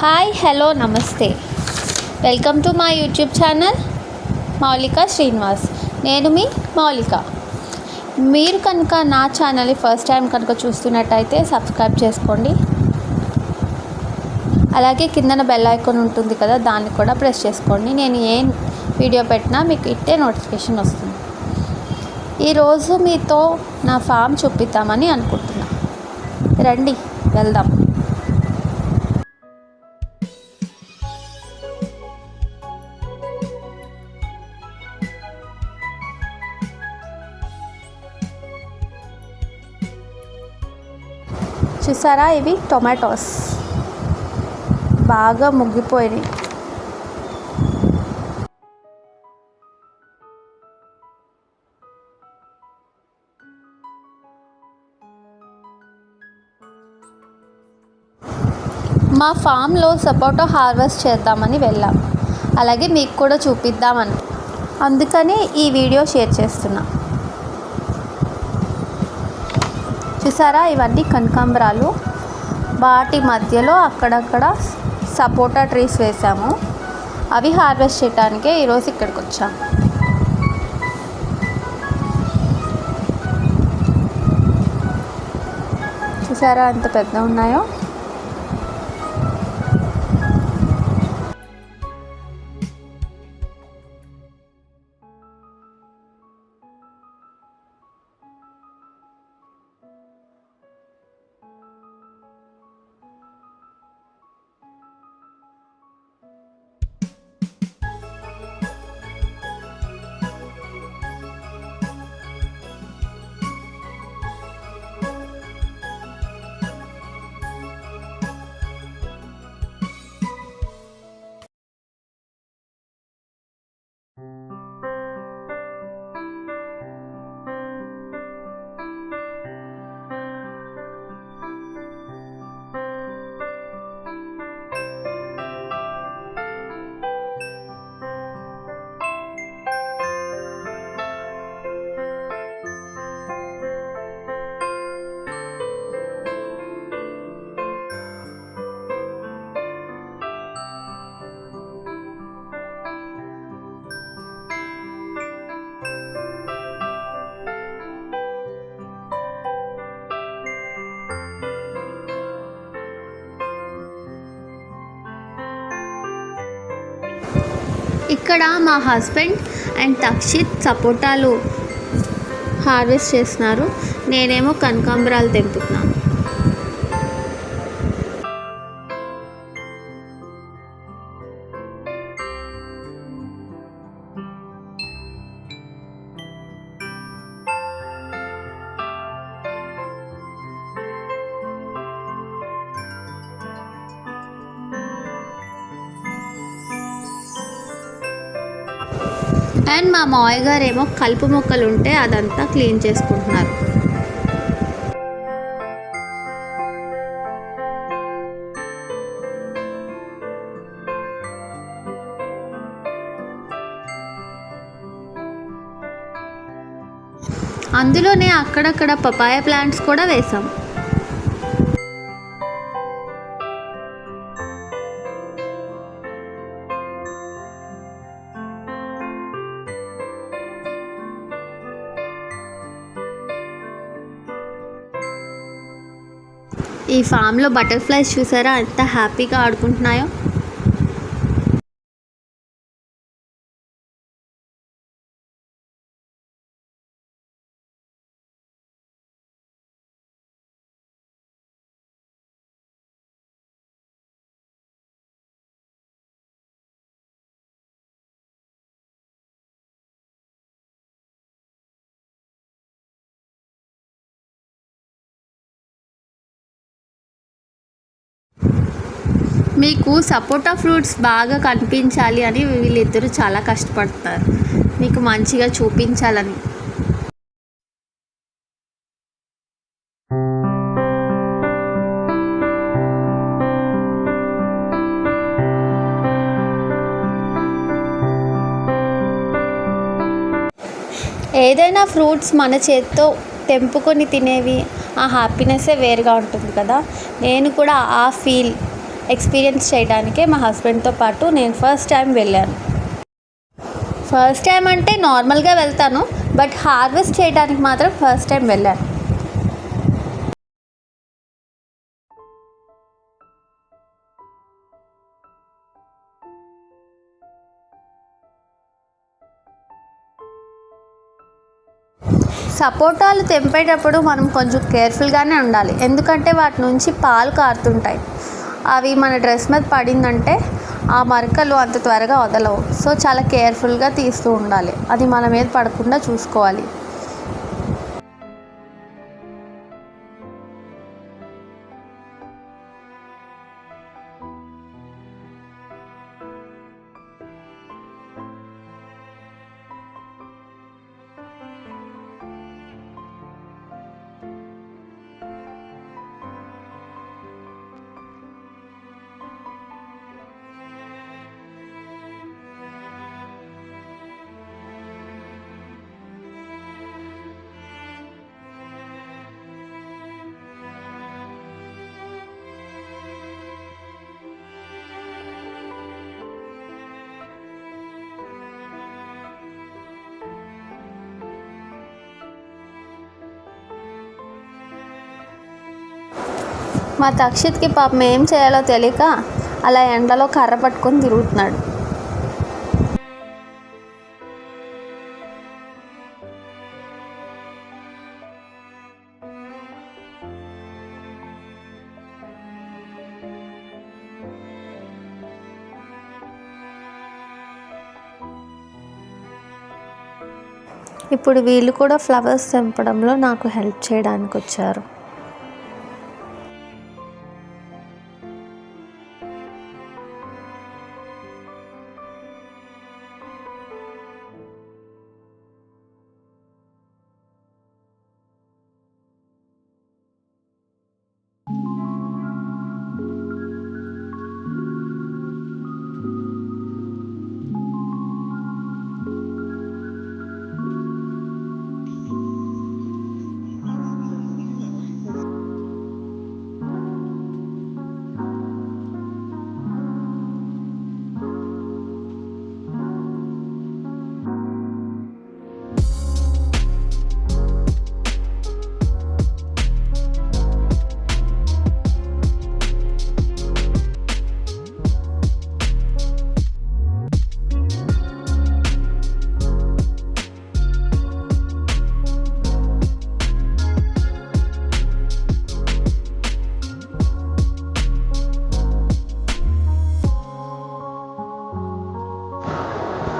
Hi hello నమస్తే welcome to my YouTube channel మౌలిక శ్రీనివాస్. నేను మీ మౌలిక. మీరు కనుక నా ఛానల్ని ఫస్ట్ టైం కనుక చూస్తున్నట్టయితే సబ్స్క్రైబ్ చేసుకోండి. అలాగే కిందన బెల్ ఐకాన్ ఉంటుంది కదా, దాన్ని కూడా ప్రెస్ చేసుకోండి. నేను ఏ వీడియో పెట్టినా మీకు ఇట్టే నోటిఫికేషన్ వస్తుంది. ఈరోజు మీతో నా ఫామ్ చూపిద్దామని అనుకుంటున్నా. రండి వెళ్దాం. చూసారా, ఇవి టొమాటోస్ బాగా ముగ్గిపోయినాయి. మా ఫామ్లో సపోటా హార్వెస్ట్ చేద్దామని వెళ్ళాం. అలాగే మీకు కూడా చూపిద్దామని, అందుకని ఈ వీడియో షేర్ చేస్తున్నా. చూసారా, ఇవన్నీ కనకాంబరాలు. వాటి మధ్యలో అక్కడక్కడ సపోటా ట్రీస్ వేసాము. అవి హార్వెస్ట్ చేయడానికే ఈరోజు ఇక్కడికి వచ్చాము. చూసారా ఎంత పెద్ద ఉన్నాయో. ఇక్కడ మా హస్బెండ్ అండ్ తక్షిత్ సపోటాలు హార్వెస్ట్ చేస్తున్నారు. నేనేమో కనకాంబరాలు తెంపుతున్నాను. అండ్ మా మావయ్య గారు ఏమో కలుపు మొక్కలు ఉంటే అదంతా క్లీన్ చేసుకుంటున్నారు. అందులోనే అక్కడక్కడ పపాయ ప్లాంట్స్ కూడా వేసాం. ఈ ఫామ్లో బటర్ఫ్లైస్ చూసారా ఎంత హ్యాపీగా ఆడుకుంటున్నాయో. మీకు సపోటా ఫ్రూట్స్ బాగా కనిపించాలి అని వీళ్ళిద్దరూ చాలా కష్టపడతారు, మీకు మంచిగా చూపించాలని. ఏదైనా ఫ్రూట్స్ మన చేత్తో తెంపుకొని తినేవి ఆ హ్యాపీనెస్సే వేరుగా ఉంటుంది కదా. నేను కూడా ఆ ఫీల్ ఎక్స్పీరియన్స్ చేయడానికే మా హస్బెండ్తో పాటు నేను ఫస్ట్ టైం వెళ్ళాను. ఫస్ట్ టైం అంటే నార్మల్గా వెళ్తాను, బట్ హార్వెస్ట్ చేయడానికి మాత్రం ఫస్ట్ టైం వెళ్ళాను. సపోటాలు తెంపేటప్పుడు మనం కొంచెం కేర్ఫుల్గానే ఉండాలి, ఎందుకంటే వాటి నుంచి పాలు కారుతుంటాయి. అవి మన డ్రెస్ మీద పడిందంటే ఆ మరకలు అంత త్వరగా వదలవు. సో చాలా కేర్ఫుల్గా తీస్తూ ఉండాలి, అది మన మీద పడకుండా చూసుకోవాలి. మా తక్షిత్కి పాపం ఏం చేయాలో తెలియక అలా ఎండలో కర్ర పట్టుకొని తిరుగుతున్నాడు. ఇప్పుడు వీళ్ళు కూడా ఫ్లవర్స్ తెంపడంలో నాకు హెల్ప్ చేయడానికి వచ్చారు.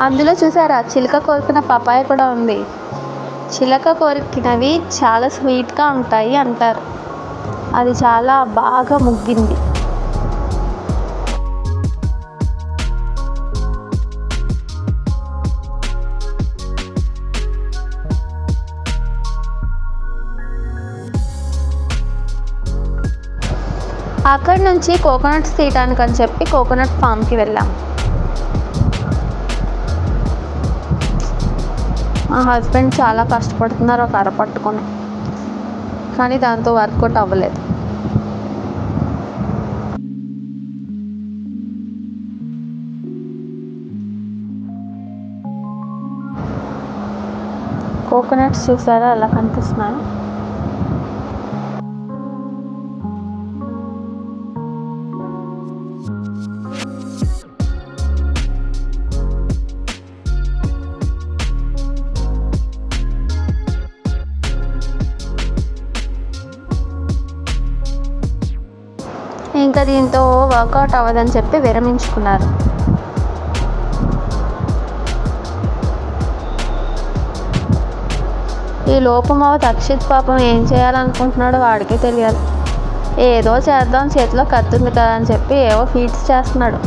అందులో చూసారా, చిలక కోరికిన పపాయ కూడా ఉంది. చిలక కోరికినవి చాలా స్వీట్గా ఉంటాయి అంటారు. అది చాలా బాగా ముగ్గింది. అక్కడి నుంచి కోకోనట్స్ తీయటానికి అని చెప్పి కోకోనట్ ఫామ్కి వెళ్ళాం. మా హస్బెండ్ చాలా కష్టపడుతున్నారు ఒక కర్ర పట్టుకొని, కానీ దాంతో వర్కౌట్ అవ్వలేదు. కోకోనట్స్ చూసారా ఎలా కనిపిస్తున్నాయి. ఇంకా దీంతో వర్కౌట్ అవ్వదని చెప్పి విరమించుకున్నారు. ఈ లోపమావ తక్షిత్ పాపం ఏం చేయాలనుకుంటున్నాడో వాడికే తెలియాలి. ఏదో చేద్దాం, చేతిలో కత్తుంది కదా అని చెప్పి ఏవో ఫీట్స్ చేస్తున్నాడు.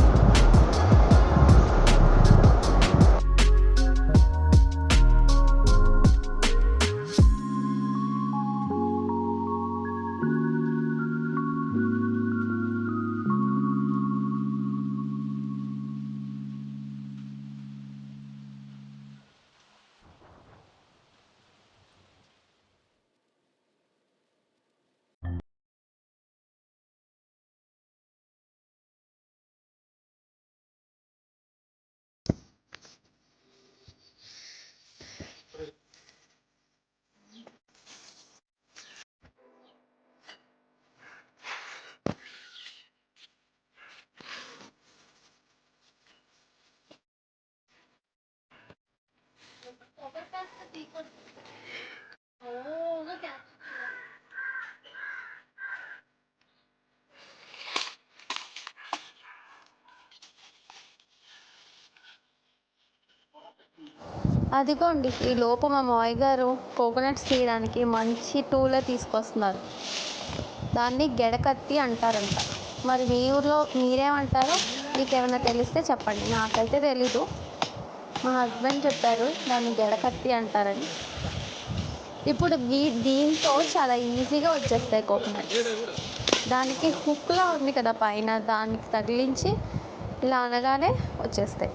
అదిగోండి ఈ లోపు మా మావయ్య గారు కోకోనట్స్ తీయడానికి మంచి టూలే తీసుకొస్తున్నారు. దాన్ని గెడకత్తి అంటారంట. మరి మీ ఊర్లో మీరేమంటారో మీకేమైనా తెలిస్తే చెప్పండి. నాకైతే తెలీదు. మా హస్బెండ్ చెప్పారు దాన్ని గెడకత్తి అంటారని. ఇప్పుడు దీంతో చాలా ఈజీగా వచ్చేస్తాయి కోకోనట్. దానికి హుక్లా ఉంది కదా పైన, దానికి తగిలించి ఇలా అనగానే వచ్చేస్తాయి.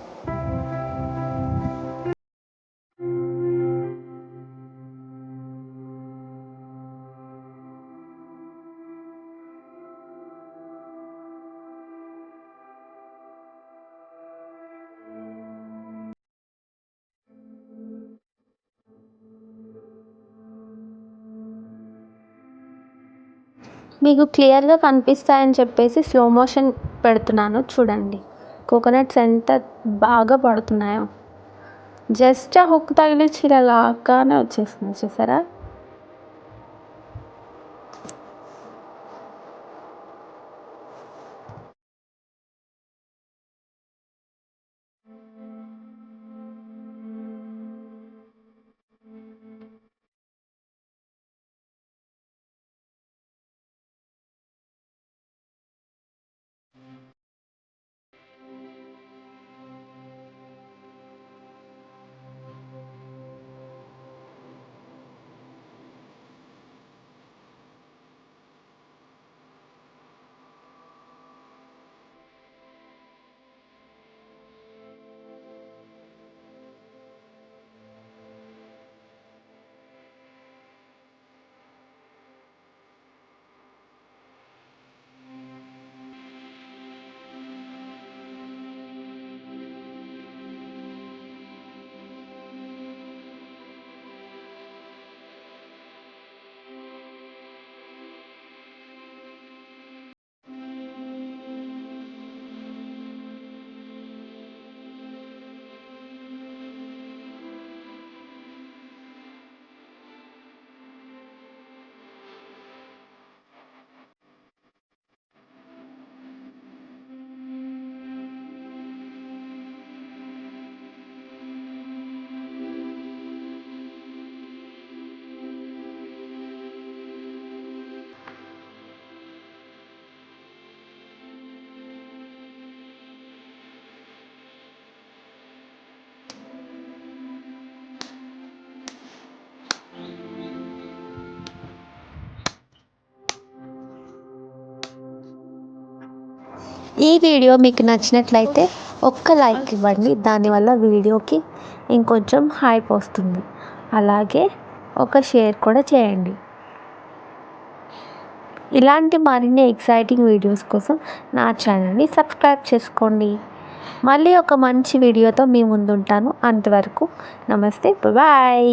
మీకు క్లియర్గా కనిపిస్తాయని చెప్పేసి స్లో మోషన్ పెడుతున్నాను చూడండి. కోకోనట్స్ ఎంత బాగా పడుతున్నాయో. జస్ట్ ఆ హుక్ తగిలించి ఇలా లాగానే వచ్చేస్తుంది చూసారా. ఈ వీడియో మీకు నచ్చినట్లయితే ఒక్క లైక్ ఇవ్వండి. దానివల్ల వీడియోకి ఇంకొంచెం హైప్ వస్తుంది. అలాగే ఒక షేర్ కూడా చేయండి. ఇలాంటి మరిన్ని ఎక్సైటింగ్ వీడియోస్ కోసం నా ఛానల్ని సబ్స్క్రైబ్ చేసుకోండి. మళ్ళీ ఒక మంచి వీడియోతో మీ ముందుంటాను. అంతవరకు నమస్తే, బాయ్.